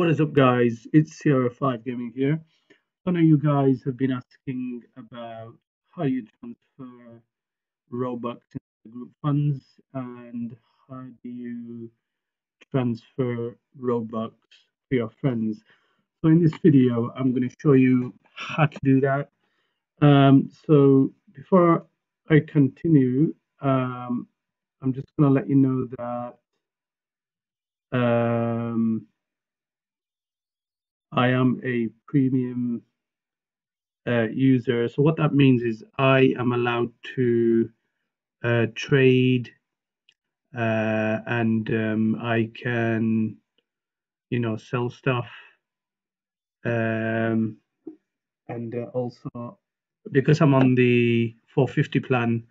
What is up, guys? It's SierraFiveGaming here. I know you guys have been asking about how you transfer Robux into group funds and how do you transfer Robux to your friends. So in this video, I'm going to show you how to do that. So before I continue, I'm just going to let you know that I am a premium user. So what that means is I am allowed to trade and I can, sell stuff. Um, and also, because I'm on the 450 plan,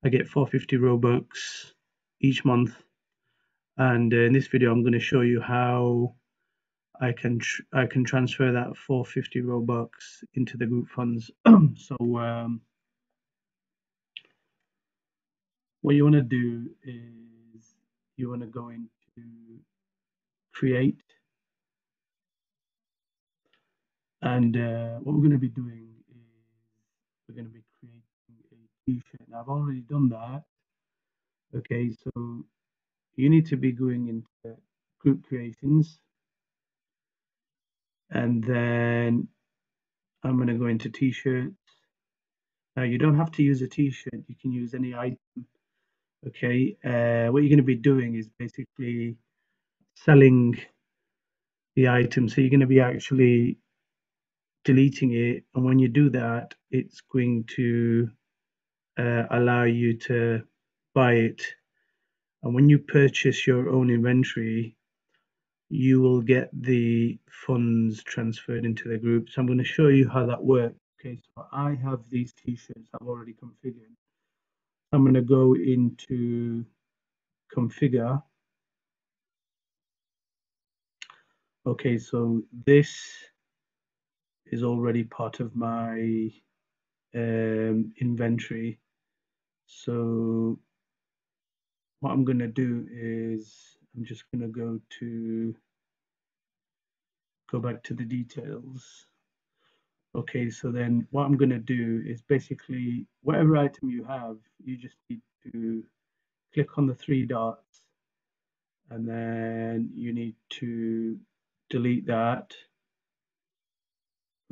I get 450 Robux each month. And in this video, I'm going to show you how I can transfer that 450 Robux into the group funds. So what you want to do is you want to go into create, and what we're going to be doing is we're going to be creating a t-shirt. Now I've already done that. Okay, so you need to be going into group creations, and then I'm going to go into t-shirts. Now you don't have to use a t-shirt, you can use any item. Okay, what you're going to be doing is basically selling the item. So you're going to be actually deleting it, and when you do that, it's going to allow you to buy it. And when you purchase your own inventory, you will get the funds transferred into the group. So I'm going to show you how that works. Okay, so I have these t-shirts I've already configured. I'm going to go into configure. Okay, so this is already part of my inventory. So what I'm going to do is I'm just going to go back to the details. Okay, so then what I'm going to do is basically whatever item you have, you just need to click on the three dots, and then you need to delete that.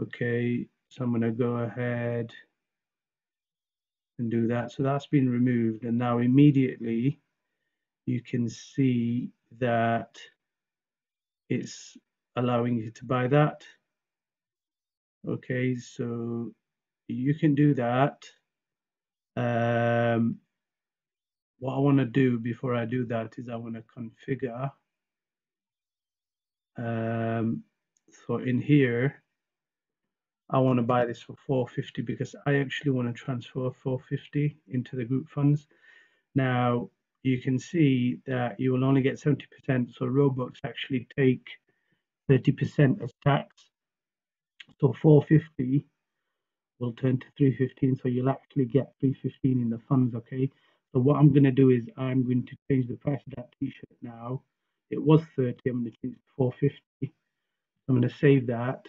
Okay, so I'm going to go ahead and do that. So that's been removed, and now immediately you can see that it's allowing you to buy that. Okay, so you can do that. What I want to do before I do that is I want to configure. So in here, I want to buy this for 450 because I actually want to transfer 450 into the group funds. Now you can see that you will only get 70%, so Robux actually take 30% as tax. So 450 will turn to 315, so you'll actually get 315 in the funds. Okay, so what I'm going to do is I'm going to change the price of that t-shirt now. It was 30, I'm going to change it to 450. I'm going to save that.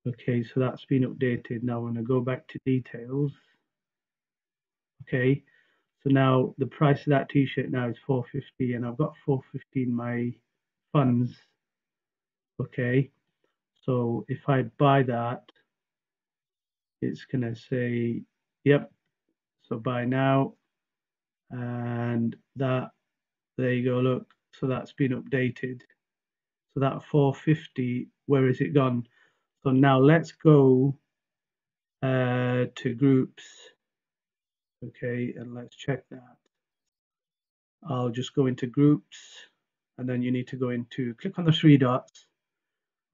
Okay, so that's been updated. Now I'm going to go back to details. Okay, so now the price of that t-shirt now is 450, and I've got 450 in my funds. Okay, so if I buy that, it's going to say, yep, so buy now, and that, there you go, look, so that's been updated. So that 450, where is it gone? So now let's go to groups. Okay, and let's check that. I'll just go into groups, and then you need to go into, click on the three dots.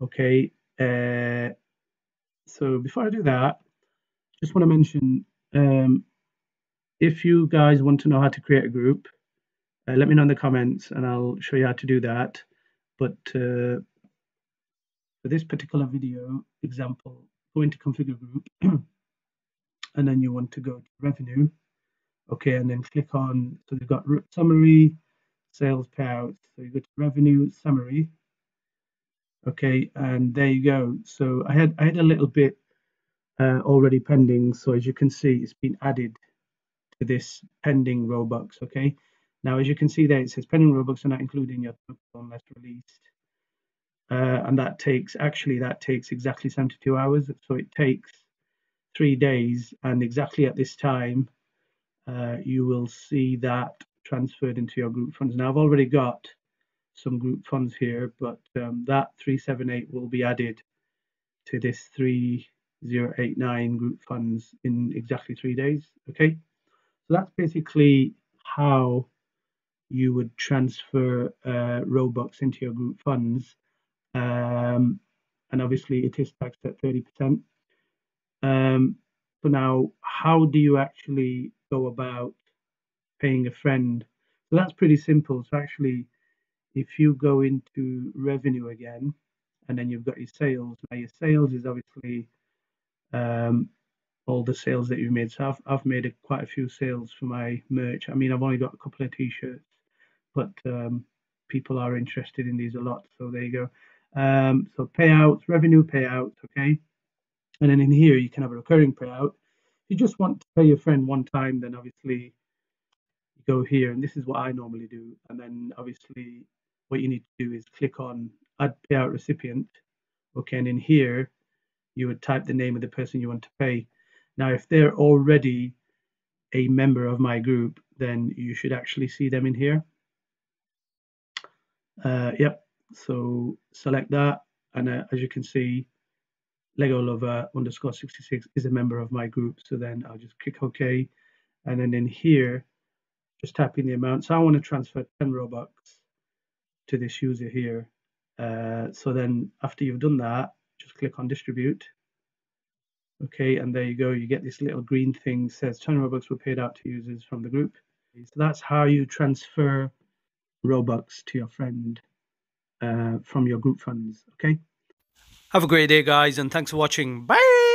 Okay, so before I do that, just want to mention, if you guys want to know how to create a group, let me know in the comments and I'll show you how to do that. But for this particular video example, go into configure group and then you want to go to revenue. Okay, and then click on, so they've got summary, sales payouts. So you go to revenue summary. Okay, and there you go. So I had a little bit already pending. So as you can see, it's been added to this pending Robux. Okay, now as you can see there, it says pending Robux are not included in your total unless released. And that takes exactly 72 hours. So it takes 3 days, and exactly at this time, you will see that transferred into your group funds. Now I've already got some group funds here, but that 378 will be added to this 3089 group funds in exactly 3 days. Okay, so that's basically how you would transfer Robux into your group funds. And obviously it is taxed at 30%. So now, how do you actually go about paying a friend? So that's pretty simple. So actually, if you go into revenue again, and then you've got your sales. Now your sales is obviously um, all the sales that you've made. So I've made quite a few sales for my merch. I mean, I've only got a couple of t-shirts, but people are interested in these a lot. So there you go. So payouts, revenue payouts, okay. And then in here you can have a recurring payout. If you just want to pay your friend one time, then obviously you go here, and this is what I normally do. And then obviously what you need to do is click on add payout recipient. Okay, and in here you would type the name of the person you want to pay. Now, if they're already a member of my group, then you should actually see them in here. Yep. So select that, and as you can see, Lego Lover underscore 66 is a member of my group. So then I'll just click OK, and then in here, just type in the amount. So I want to transfer 10 Robux to this user here. So then after you've done that, just click on distribute. Okay, and there you go. You get this little green thing says 10 Robux were paid out to users from the group. So that's how you transfer Robux to your friend from your group funds. Okay. Have a great day, guys, and thanks for watching. Bye.